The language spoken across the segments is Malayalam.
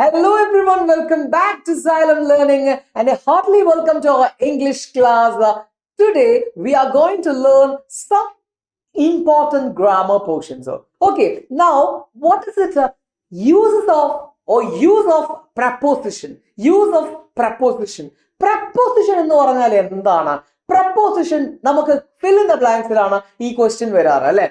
Hello everyone, welcome back to Xylem Learning and a heartily welcome to our English class. Today we are going to learn some important grammar portions. Okay, now what is it? Use of preposition. Use of preposition. Preposition എന്ന് പറഞ്ഞാൽ എന്താണ്? Preposition നമുക്ക് fill in the blanks ലാണ് ഈ question വരാറ് അല്ലേ?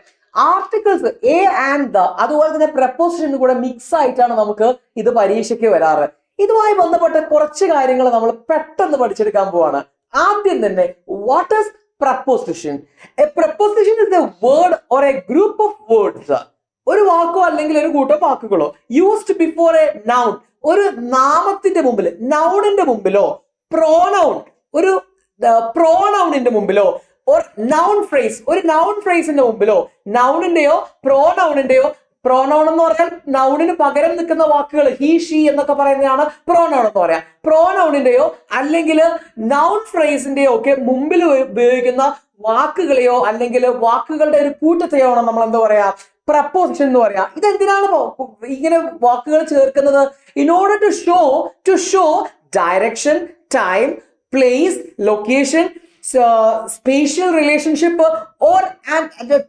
ആർട്ടിക്കിൾസ് എ ആൻഡ് ദ അതുപോലെ തന്നെ പ്രപ്പോസിഷൻ കൂടെ മിക്സ് ആയിട്ടാണ് നമുക്ക് ഇത് പരീക്ഷയ്ക്ക് വരാറ്. ഇതുമായി ബന്ധപ്പെട്ട കുറച്ച് കാര്യങ്ങൾ നമ്മൾ പെട്ടെന്ന് പഠിച്ചെടുക്കാൻ പോവാണ്. ആദ്യം തന്നെ what is preposition? A preposition is A word or A group of words. ഒരു വാക്കോ അല്ലെങ്കിൽ ഒരു കൂട്ടം വാക്കുകളോ യൂസ്ഡ് ബിഫോർ എ നൗൺ, ഒരു നാമത്തിന്റെ മുമ്പിൽ, നൗണിന്റെ മുമ്പിലോ, പ്രോനൗൺ ഒരു പ്രോനൗണിന്റെ മുമ്പിലോ, or noun phrase ഒരു noun phraseന്റെ മുമ്പിലോ, നൗണിന്റെയോ പ്രോനൗണിന്റെയോ, പ്രോനൗൺ എന്ന് പറഞ്ഞാൽ നൗണിന് പകരം നിൽക്കുന്ന വാക്കുകൾ ഹി ഷീ എന്നൊക്കെ പറയുന്നതാണ് പ്രോനൗൺ എന്ന് പറയാം. പ്രോനൗണിന്റെയോ അല്ലെങ്കിൽ നൗൺ ഫ്രേസിന്റെയോ ഒക്കെ മുമ്പിൽ ഉപയോഗിക്കുന്ന വാക്കുകളെയോ അല്ലെങ്കിൽ വാക്കുകളുടെ ഒരു കൂട്ടത്തെയോ ആണ് നമ്മൾ എന്താ പറയാ പ്രപ്പോസിഷൻ എന്ന് പറയാ. ഇതെന്തിനാണ് ഇങ്ങനെ വാക്കുകൾ ചേർക്കുന്നത്? In order to show direction, time, place, location, spatial relationship or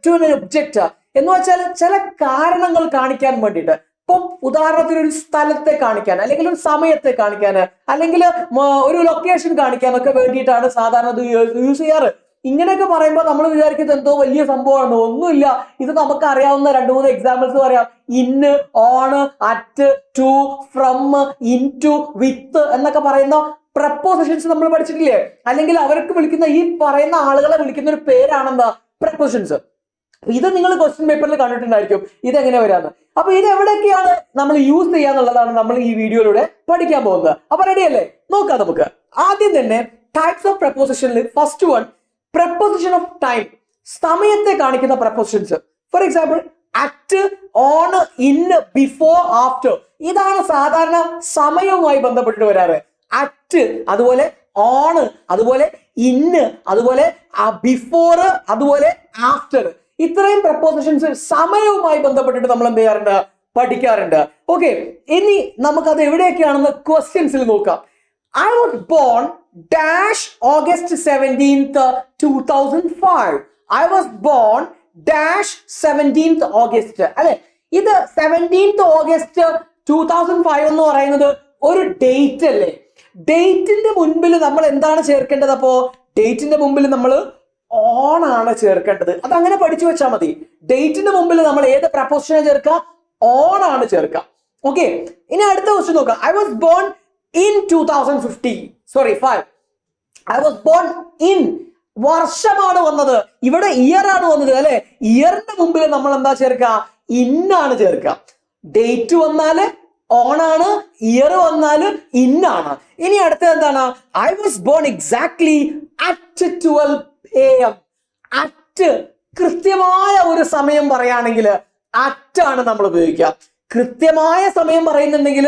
to an object എന്ന് വെച്ചാൽ ചില കാരണങ്ങൾ കാണിക്കാൻ വേണ്ടിയിട്ട്. ഇപ്പം ഉദാഹരണത്തിന് ഒരു സ്ഥലത്തെ കാണിക്കാൻ, അല്ലെങ്കിൽ ഒരു സമയത്തെ കാണിക്കാൻ, അല്ലെങ്കിൽ ഒരു ലൊക്കേഷൻ കാണിക്കാനൊക്കെ വേണ്ടിയിട്ടാണ് സാധാരണ ഇത് യൂസ് ചെയ്യാറ്. ഇങ്ങനെയൊക്കെ പറയുമ്പോൾ നമ്മൾ വിചാരിക്കുന്നത് എന്തോ വലിയ സംഭവമാണ്. ഒന്നുമില്ല, ഇത് നമുക്ക് അറിയാവുന്ന 2-3 എക്സാമ്പിൾസ് പറയാം. In, on, at, to, from, into, with എന്നൊക്കെ പറയുന്ന പ്രപ്പോസിഷൻസ് നമ്മൾ പഠിച്ചിട്ടില്ലേ? അല്ലെങ്കിൽ അവർക്ക് വിളിക്കുന്ന ഈ പറയുന്ന ആളുകളെ വിളിക്കുന്ന ഒരു പേരാണെന്താ പ്രപ്പോസിഷൻസ്. ഇത് നിങ്ങൾ ക്വസ്റ്റ്യൻ പേപ്പറിൽ കണ്ടിട്ടുണ്ടായിരിക്കും ഇതെങ്ങനെ വരാന്ന്. അപ്പൊ ഇത് എവിടെയൊക്കെയാണ് നമ്മൾ യൂസ് ചെയ്യാന്നുള്ളതാണ് നമ്മൾ ഈ വീഡിയോയിലൂടെ പഠിക്കാൻ പോകുന്നത്. അപ്പൊ റെഡി അല്ലേ? നോക്കാം നമുക്ക്. ആദ്യം തന്നെ ടൈപ്സ് ഓഫ് പ്രപ്പോസിഷനിൽ first one preposition of time, സമയത്തെ കാണിക്കുന്ന prepositions. For example at, on, in, before, after. ഇതാണ് സാധാരണ സമയവുമായി ബന്ധപ്പെട്ട് വരാറ്. അറ്റ്, അതുപോലെ ഓണ്, അതുപോലെ ഇന്ന്, അതുപോലെ ബിഫോർ, അതുപോലെ ആഫ്റ്റർ. ഇത്രയും പ്രപ്പോസിഷൻസ് സമയവുമായി ബന്ധപ്പെട്ടിട്ട് നമ്മൾ എന്ത് ചെയ്യാറുണ്ട്? പഠിക്കാറുണ്ട്. ഓക്കെ, ഇനി നമുക്കത് എവിടെയൊക്കെയാണെന്ന് ക്വസ്റ്റ്യൻസിൽ നോക്കാം. I was born dash August 17th 2005. I was born dash 17th August. അല്ലെ, ഇത് 17th August 2005 എന്ന് പറയുന്നത് ഒരു ഡേറ്റ് അല്ലേ? ഡേറ്റിന്റെ മുൻപിൽ നമ്മൾ എന്താണ് ചേർക്കേണ്ടത്? അപ്പോ ഡേറ്റിന്റെ മുമ്പിൽ നമ്മൾ ഓൺ ആണ് ചേർക്കേണ്ടത്. അതങ്ങനെ പഠിച്ചു വെച്ചാൽ മതി. ഡേറ്റിന്റെ മുമ്പിൽ നമ്മൾ ഏത് പ്രപ്പോസിഷനെ ചേർക്കുക? ഓൺ ആണ് ചേർക്കുക. ഓക്കെ, ഇനി അടുത്ത ക്വസ്റ്റ്യൻ നോക്കാം. I was born in 5. I was born in, വർഷമാണ് വന്നത്. ഇവിടെ ഇയർ ആണ് വന്നത് അല്ലെ? ഇയറിന്റെ മുമ്പിൽ നമ്മൾ എന്താ ചേർക്കുക? ഇന്നാണ് ചേർക്കുക. ഡേറ്റ് വന്നാല് ഓണാണ്, ഇയർ വന്നാല് ഇന്നാണ്. ഇനി അടുത്തത് എന്താണ്? I was born exactly at 12 AM. At, കൃത്യമായ ഒരു സമയം പറയുകയാണെങ്കിൽ അറ്റാണ് നമ്മൾ ഉപയോഗിക്കുക. കൃത്യമായ സമയം പറയുന്നുണ്ടെങ്കിൽ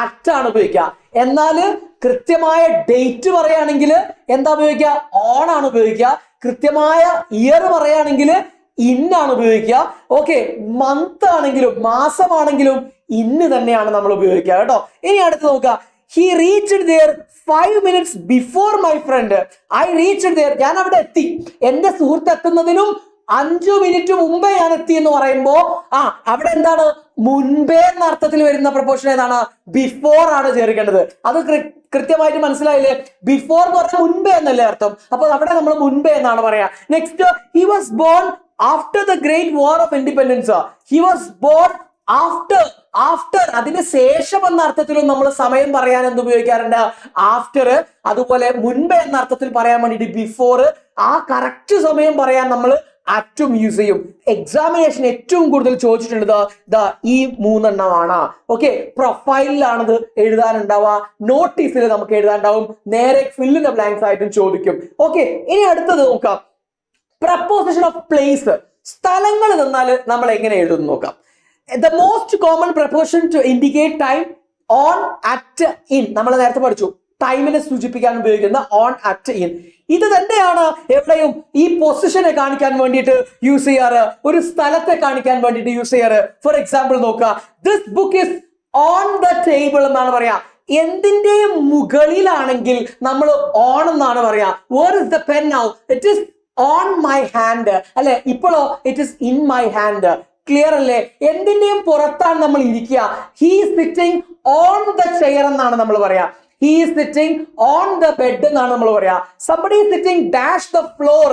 അറ്റാണ് ഉപയോഗിക്കുക. എന്നാൽ കൃത്യമായ ഡേറ്റ് പറയുകയാണെങ്കിൽ എന്താ ഉപയോഗിക്കുക? ഓൺ ആണ് ഉപയോഗിക്കുക. കൃത്യമായ ഇയർ പറയുകയാണെങ്കിൽ ഇന്നാണ് ഉപയോഗിക്കുക. ഓക്കെ, മന്ത് ആണെങ്കിലും മാസമാണെങ്കിലും ഇന്ന് തന്നെയാണ് നമ്മൾ ഉപയോഗിക്കുക കേട്ടോ. ഇനി അടുത്ത് നോക്കുക. He reached there 5 minutes before my friend. I reached there. ഞാൻ അവിടെ എത്തി. എന്റെ സുഹൃത്ത് എത്തുന്നതിനും 5 മിനിറ്റ് മുമ്പേ ഞാൻ എത്തി എന്ന് പറയുമ്പോ അവിടെ എന്താണ്? മുൻപേ എന്ന അർത്ഥത്തിൽ വരുന്ന പ്രപ്പോസിഷൻ ഏതാണ്? ബിഫോർ ആണ് ചേർക്കേണ്ടത്. അത് കൃത്യമായിട്ട് മനസ്സിലായില്ലേ? ബിഫോർ എന്ന് പറഞ്ഞാൽ മുൻപേ എന്നല്ലേ അർത്ഥം. അപ്പൊ അവിടെ നമ്മൾ മുൻപേ എന്നാണ് പറയാ. Next, he was born after the great war of independence. He was born after അതിന് ശേഷം എന്ന അർത്ഥത്തിലും നമ്മൾ സമയം പറയാൻ എന്ത് ഉപയോഗിക്കാറുണ്ട്? ആഫ്റ്റർ. അതുപോലെ മുൻപേ എന്ന അർത്ഥത്തിൽ പറയാൻ വേണ്ടിയിട്ട് ബിഫോർ. ആ കറക്റ്റ് സമയം പറയാൻ നമ്മൾ അറ്റും യൂസ് ചെയ്യും. എക്സാമിനേഷൻ ഏറ്റവും കൂടുതൽ ചോദിച്ചിട്ടുള്ളത് ഈ 3 എണ്ണമാണ്. ഓക്കെ, പ്രൊഫൈലിലാണത് എഴുതാനുണ്ടാവുക, നോട്ടീസിൽ നമുക്ക് എഴുതാനുണ്ടാവും, നേരെ ഫില്ല് ഇൻ ദ ബ്ലാങ്ക്സ് ആയിട്ടും ചോദിക്കും. ഓക്കെ, ഇനി അടുത്തത് നോക്കാം. പ്രപ്പോസിഷൻ ഓഫ് പ്ലേസ്, സ്ഥലങ്ങൾ നിന്നാൽ നമ്മൾ എങ്ങനെ എഴുതുന്നു നോക്കാം. The most common preposition to indicate time, on, at, in. നമ്മൾ നേരത്തെ പഠിച്ചു ടൈമിനെ സൂചിപ്പിക്കാൻ ഉപയോഗിക്കുന്ന ഓൺ, അറ്റ്, ഇൻ. ഇത് തന്നെയാണ് എവിടെയും ഈ പൊസിഷനെ കാണിക്കാൻ വേണ്ടിയിട്ട് യൂസ് ചെയ്യാറ്, ഒരു സ്ഥലത്തെ കാണിക്കാൻ വേണ്ടിയിട്ട് യൂസ് ചെയ്യാറ്. ഫോർ എക്സാമ്പിൾ നോക്കുക. This book is on the table എന്നാണ് പറയാ. എന്തിന്റെയും മുകളിലാണെങ്കിൽ നമ്മൾ ഓൺ എന്നാണ് പറയാ. Where is the pen now? It is on my hand അല്ലെ. ഇപ്പോഴോ it is in my hand. Clear അല്ലേ? എന്തിന്റെയും പുറത്താണ് നമ്മൾ ഇരിക്കുക. He is sitting on the chair എന്നാണ് നമ്മൾ പറയാ. He is sitting on the bed എന്നാണ് നമ്മൾ പറയാ. Somebody is sitting dash the floor.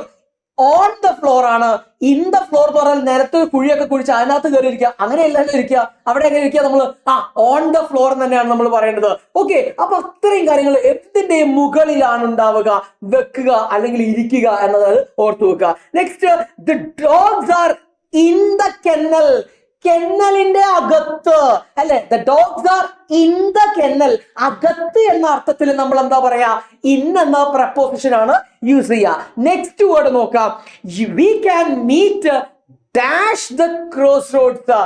On the floor ആണ്. ഇൻ ദ ഫ്ലോർ എന്ന് പറഞ്ഞാൽ നേരത്തെ കുഴിയൊക്കെ കുഴിച്ച് അതിനകത്ത് കയറി ഇരിക്കുക, അങ്ങനെയല്ല ഇരിക്കുക. അവിടെ എങ്ങനെ ഇരിക്കുക നമ്മൾ? ഓൺ ദ ഫ്ലോർ തന്നെയാണ് നമ്മൾ പറയേണ്ടത്. ഓക്കെ, അപ്പൊ അത്രയും കാര്യങ്ങൾ എന്തിന്റെയും മുകളിലാണ് ഉണ്ടാവുക, വെക്കുക അല്ലെങ്കിൽ ഇരിക്കുക എന്നത് ഓർത്തു വെക്കുക. Next, the dogs are in the kennel. കെന്നലിന്റെ അകത്ത് അല്ലെ. The dogs are in the kennel. അകത്ത് എന്ന അർത്ഥത്തിൽ നമ്മൾ എന്താ പറയാ? ഇൻ എന്ന പ്രപ്പോസിഷൻ ആണ് യൂസ് ചെയ്യുക. നെക്സ്റ്റ് വേർഡ് നോക്കാം. We can meet dash the cross roads.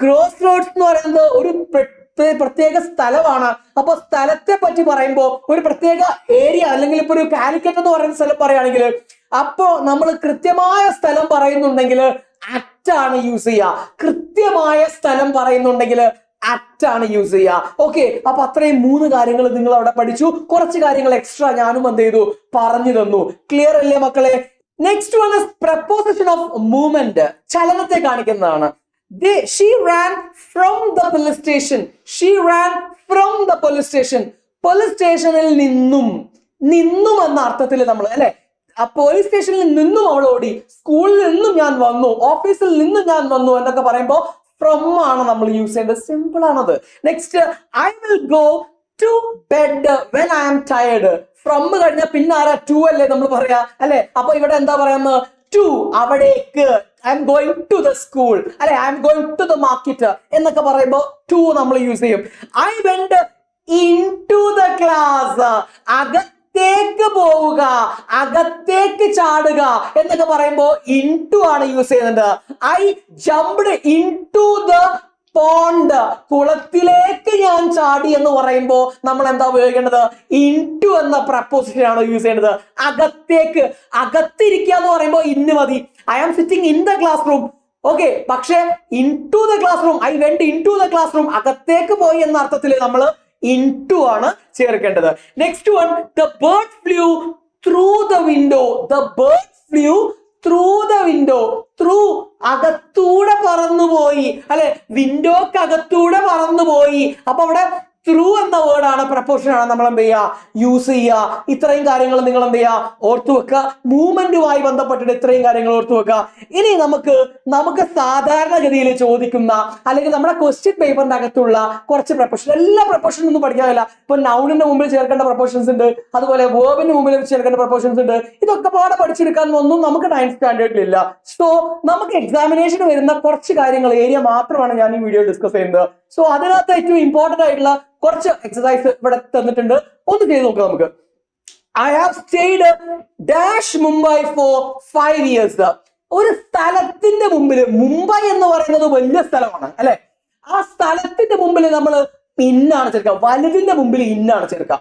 Cross roads എന്ന് പറയുന്നത് ഒരു പ്രത്യേക സ്ഥലമാണ്. അപ്പൊ സ്ഥലത്തെ പറ്റി പറയുമ്പോൾ ഒരു പ്രത്യേക ഏരിയ അല്ലെങ്കിൽ ഇപ്പൊ ഒരു കാലിക്കറ്റ് എന്ന് പറയുന്ന സ്ഥലം പറയുകയാണെങ്കിൽ അപ്പോ നമ്മൾ കൃത്യമായ സ്ഥലം പറയുന്നുണ്ടെങ്കിൽ അറ്റാണ് യൂസ് ചെയ്യുക. കൃത്യമായ സ്ഥലം പറയുന്നുണ്ടെങ്കിൽ അറ്റാണ് യൂസ് ചെയ്യുക. ഓക്കെ, അപ്പൊ അത്രയും 3 കാര്യങ്ങൾ നിങ്ങൾ അവിടെ പഠിച്ചു. കുറച്ച് കാര്യങ്ങൾ എക്സ്ട്രാ ഞാനും എന്ത് ചെയ്തു പറഞ്ഞു തന്നു. ക്ലിയർ അല്ലേ മക്കളെ? Next one is preposition of movement. ചലനത്തെ കാണിക്കുന്നതാണ്. She ran from the police station. She ran from the police station. Police സ്റ്റേഷനിൽ നിന്നും എന്ന അർത്ഥത്തിൽ നമ്മൾ അല്ലെ. ആ പോലീസ് സ്റ്റേഷനിൽ നിന്നും അവൾ ഓടി. സ്കൂളിൽ നിന്നും ഞാൻ വന്നു, ഓഫീസിൽ നിന്നും ഞാൻ വന്നു എന്നൊക്കെ പറയുമ്പോൾ ഫ്രം ആണ് നമ്മൾ യൂസ് ചെയ്യേണ്ടത്. സിമ്പിൾ ആണത്. Next, I will go to bed when I am tired. From കഴിഞ്ഞാൽ പിന്നെ ആരാ? ടു അല്ലേ നമ്മൾ പറയാ അല്ലെ. അപ്പൊ ഇവിടെ എന്താ പറയുന്നത്? ടു, അവിടേക്ക്. I'm going to the school അല്ലെ. I'm going to the market എന്നൊക്കെ പറയുമ്പോൾ ടു നമ്മൾ യൂസ് ചെയ്യും. I went into the class. അകത്തേക്ക് പോവുക, അകത്തേക്ക് ചാടുക എന്നൊക്കെ പറയുമ്പോൾ ഇൻ ടു ആണ് യൂസ് ചെയ്യുന്നത്. I jumped into the pond. കുളത്തിലേക്ക് ഞാൻ ചാടി എന്ന് പറയുമ്പോൾ നമ്മൾ എന്താ ഉപയോഗിക്കേണ്ടത്? ഇൻ ടു എന്ന പ്രപ്പോസിഷൻ ആണ് യൂസ് ചെയ്യേണ്ടത്. അകത്തേക്ക്, അകത്തിരിക്കുക എന്ന് പറയുമ്പോൾ ഇന്ന് മതി. I am sitting in the classroom. Okay, പക്ഷേ into the classroom, I went into the classroom, അകത്തേക്ക് പോയി എന്ന അർത്ഥത്തിൽ നമ്മൾ ഇൻ ടു ആണ് ചേർക്കേണ്ടത്. Next one, the bird flew through the window. The bird flew through the window. Through, അകത്തൂടെ പറന്നുപോയി അല്ലെ. വിൻഡോക്ക് അകത്തൂടെ പറന്നുപോയി. അപ്പൊ അവിടെ ത്രൂ എന്ന വേർഡാണ്, പ്രപ്പോസിഷൻ ആണ് നമ്മൾ എന്ത് ചെയ്യുക? യൂസ് ചെയ്യുക. ഇത്രയും കാര്യങ്ങൾ നിങ്ങൾ എന്ത് ചെയ്യുക? ഓർത്തു വെക്കുക. മൂവ്മെന്റുമായി ബന്ധപ്പെട്ടിട്ട് ഇത്രയും കാര്യങ്ങൾ ഓർത്തു വെക്കുക. ഇനി നമുക്ക് സാധാരണഗതിയിൽ ചോദിക്കുന്ന അല്ലെങ്കിൽ നമ്മുടെ ക്വസ്റ്റ്യൻ പേപ്പറിന്റെ അകത്തുള്ള കുറച്ച് പ്രപ്പോസിഷൻ, എല്ലാ പ്രപ്പോസിഷനും ഒന്നും പഠിക്കാനില്ല. ഇപ്പൊ നൗണിന്റെ മുമ്പിൽ ചേർക്കേണ്ട പ്രപ്പോസിഷൻസ് ഉണ്ട്, അതുപോലെ വേർബിന് മുമ്പിൽ ചേർക്കേണ്ട പ്രപ്പോസിഷൻസ് ഉണ്ട്. ഇതൊക്കെ പാടെ പഠിച്ചെടുക്കാൻ ഒന്നും നമുക്ക് 9th സ്റ്റാൻഡേർഡിലില്ല. സോ നമുക്ക് എക്സാമിനേഷന് വരുന്ന കുറച്ച് കാര്യങ്ങൾ ഏരിയ മാത്രമാണ് ഞാൻ ഈ വീഡിയോ ഡിസ്കസ് ചെയ്യുന്നത്. സോ അതിനകത്ത് ഏറ്റവും ഇമ്പോർട്ടന്റ് ആയിട്ടുള്ള കുറച്ച് എക്സസൈസ് ഇവിടെ തന്നിട്ടുണ്ട്. ഒന്ന് ചെയ്ത് നോക്കാം നമുക്ക്. I have stayed dash Mumbai for 5 years. ഒരു സ്ഥലത്തിന്റെ മുമ്പിൽ, മുംബൈ എന്ന് പറയുന്നത് വലിയ സ്ഥലമാണ് അല്ലെ. ആ സ്ഥലത്തിന്റെ മുമ്പിൽ നമ്മൾ ഇന്നാണ് ചേർക്കുക. വലുതിന്റെ മുമ്പിൽ ഇന്നാണ് ചേർക്കുക.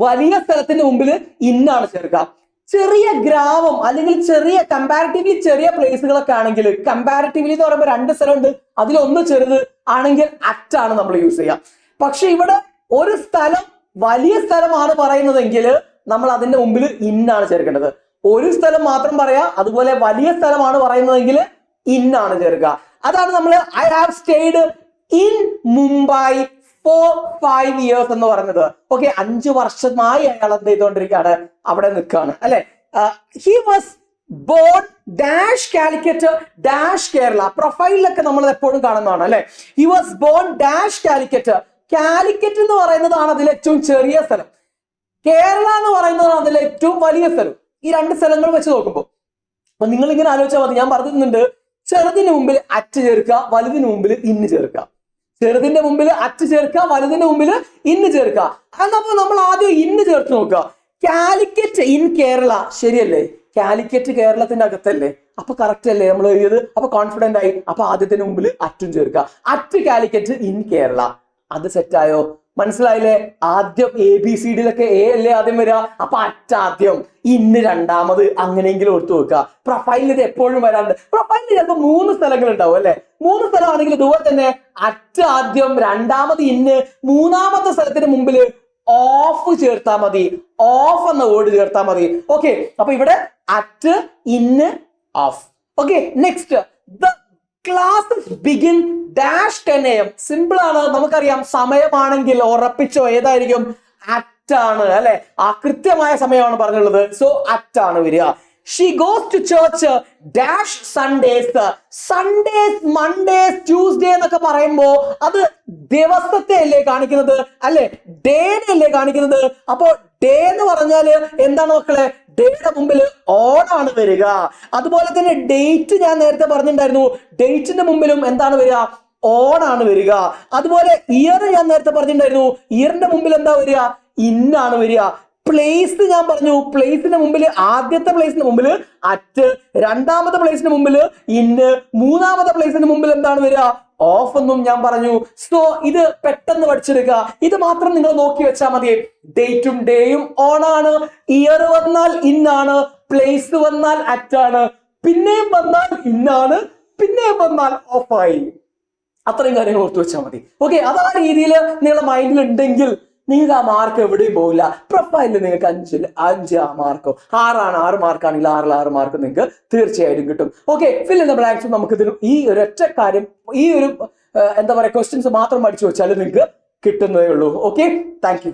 വലിയ സ്ഥലത്തിന്റെ മുമ്പിൽ ഇന്നാണ് ചേർക്കുക. ചെറിയ ഗ്രാമം അല്ലെങ്കിൽ ചെറിയ കമ്പാരിറ്റീവ്ലി ചെറിയ പ്ലേസുകളൊക്കെ ആണെങ്കിൽ, കമ്പാരിറ്റീവ്ലി എന്ന് പറയുമ്പോൾ 2 സ്ഥലമുണ്ട്, അതിലൊന്ന് ചെറുത് ആണെങ്കിൽ അറ്റാണ് നമ്മൾ യൂസ് ചെയ്യുക. പക്ഷെ ഇവിടെ ഒരു സ്ഥലം വലിയ സ്ഥലമാണ് പറയുന്നതെങ്കിൽ നമ്മൾ അതിന്റെ മുമ്പിൽ ഇന്നാണ് ചേർക്കേണ്ടത്. ഒരു സ്ഥലം മാത്രം പറയാ, അതുപോലെ വലിയ സ്ഥലമാണ് പറയുന്നതെങ്കിൽ ഇന്നാണ് ചേർക്കുക. അതാണ് നമ്മൾ I have stayed in Mumbai for 5 years എന്ന് പറഞ്ഞത്. ഓക്കെ, 5 വർഷമായി അയാൾ എന്ത് ചെയ്തുകൊണ്ടിരിക്കുകയാണ്? അവിടെ നിൽക്കുകയാണ് അല്ലെ. He was born dash Calicut dash Kerala. പ്രൊഫൈലിലൊക്കെ നമ്മൾ എപ്പോഴും കാണുന്നതാണ് അല്ലെ. He was born dash Calicut. Calicut എന്ന് പറയുന്നതാണ് അതിൽ ഏറ്റവും ചെറിയ സ്ഥലം. കേരള എന്ന് പറയുന്നതാണ് അതിൽ ഏറ്റവും വലിയ സ്ഥലം. ഈ 2 സ്ഥലങ്ങൾ വെച്ച് നോക്കുമ്പോൾ അപ്പൊ നിങ്ങൾ ഇങ്ങനെ ആലോചിച്ചാൽ മതി. ഞാൻ പറഞ്ഞിട്ടുണ്ട്, ചെറുതിന് മുമ്പിൽ അറ്റ് ചേർക്കുക, വലുതിന് മുമ്പിൽ ഇന്ന് ചേർക്കുക. ചെറുതിന്റെ മുമ്പിൽ അറ്റ് ചേർക്കുക, വലുതിന്റെ മുമ്പിൽ ഇന്ന് ചേർക്കുക. എന്നപ്പോ നമ്മൾ ആദ്യം ഇന്ന് ചേർത്ത് നോക്കുക. കാലിക്കറ്റ് ഇൻ കേരള, ശരിയല്ലേ? കാലിക്കറ്റ് കേരളത്തിന്റെ അകത്തല്ലേ? അപ്പൊ കറക്റ്റ് അല്ലേ നമ്മൾ എഴുതിയത്? അപ്പൊ കോൺഫിഡന്റ് ആയി. അപ്പൊ ആദ്യത്തിന് മുമ്പിൽ അറ്റും ചേർക്കുക. At Calicut in Kerala. അത് സെറ്റായോ? മനസ്സിലായില്ലേ? ആദ്യം ABCDയിലൊക്കെ A അല്ലേ ആദ്യം വരിക, അപ്പൊ അറ്റ് ആദ്യം, ഇന്ന് രണ്ടാമത്, അങ്ങനെയെങ്കിലും ഓർത്തു വെക്കുക. പ്രൊഫൈലിൽ ഇത് എപ്പോഴും വരാറുണ്ട്. പ്രൊഫൈലിൽ ചിലപ്പോൾ 3 സ്ഥലങ്ങൾ ഉണ്ടാവും അല്ലെ? 3 സ്ഥലമാണെങ്കിൽ ഇതുപോലെ തന്നെ അറ്റ് ആദ്യം, രണ്ടാമത് ഇന്ന്, മൂന്നാമത്തെ സ്ഥലത്തിന് മുമ്പിൽ ഓഫ് ചേർത്താൽ മതി. ഓഫ് എന്ന വേർഡ് ചേർത്താൽ മതി. ഓക്കെ, അപ്പൊ ഇവിടെ അറ്റ്, ഇന്ന്, of. Okay, next, the classes begin dash 10 AM. Simple ആണ്, നമുക്കറിയാം. സമയമാണെങ്കിൽ ഉറപ്പിച്ചോ ഏതായിരിക്കും? അറ്റ് ആണ് അല്ലെ? ആ കൃത്യമായ സമയമാണ് പറഞ്ഞുള്ളത്. സോ അറ്റ് ആണ് വരിക. She goes to church dash Sundays. Sundays, Mondays, Tuesday എന്നൊക്കെ പറയുമ്പോ അത് ദിവസത്തെ അല്ലേ കാണിക്കുന്നത് അല്ലെ? ഡേനെ അല്ലേ കാണിക്കുന്നത്. അപ്പോ ഡേ എന്ന് പറഞ്ഞാല് എന്താണ് മക്കളെ? ഡേയുടെ മുമ്പിൽ ഓൺ ആണ് വരിക. അതുപോലെ തന്നെ ഡേറ്റ് ഞാൻ നേരത്തെ പറഞ്ഞിട്ടുണ്ടായിരുന്നു. ഡേറ്റിന്റെ മുമ്പിലും എന്താണ് വരിക? ഓൺ ആണ് വരിക. അതുപോലെ ഇയർ ഞാൻ നേരത്തെ പറഞ്ഞിട്ടുണ്ടായിരുന്നു. ഇയറിന്റെ മുമ്പിൽ എന്താ വരിക? ഇന്നാണ് വരിക. പ്ലേസ് ഞാൻ പറഞ്ഞു. പ്ലേസിന്റെ മുമ്പിൽ ആദ്യത്തെ പ്ലേസിന്റെ മുമ്പിൽ അറ്റ്, രണ്ടാമത്തെ പ്ലേസിന് മുമ്പിൽ ഇന്ന്, മൂന്നാമത്തെ പ്ലേസിന് മുമ്പിൽ എന്താണ് വരിക? ഓഫ് എന്നും ഞാൻ പറഞ്ഞു. സോ ഇത് പെട്ടെന്ന് പഠിച്ചെടുക്കുക. ഇത് മാത്രം നിങ്ങൾ നോക്കി വെച്ചാൽ മതി. ഡേറ്റും ഡേയും ഓൺ ആണ്. ഇയർ വന്നാൽ ഇന്നാണ്. പ്ലേസ് വന്നാൽ അറ്റാണ്. പിന്നെയും വന്നാൽ ഇന്നാണ്. പിന്നെയും വന്നാൽ ഓഫായി. അത്രയും കാര്യങ്ങൾ ഓർത്തു വെച്ചാൽ മതി. ഓക്കെ, അത് ആ രീതിയിൽ നിങ്ങളുടെ മൈൻഡിൽ ഉണ്ടെങ്കിൽ നിങ്ങൾക്ക് ആ മാർക്ക് എവിടെയും പോകില്ല. പ്രൊഫൈലിൽ നിങ്ങൾക്ക് 5 മാർക്കോ, 6 മാർക്കാണെങ്കിൽ 6 മാർക്ക് നിങ്ങൾക്ക് തീർച്ചയായിട്ടും കിട്ടും. Okay, fill in the blanks. നമുക്ക് ഇതിന് ഈ ഒരൊറ്റ കാര്യം, ഈ ഒരു എന്താ പറയുക, ക്വസ്റ്റ്യൻസ് മാത്രം പഠിച്ചു വെച്ചാൽ നിങ്ങൾക്ക് കിട്ടുന്നതേ ഉള്ളൂ. Okay, thank you.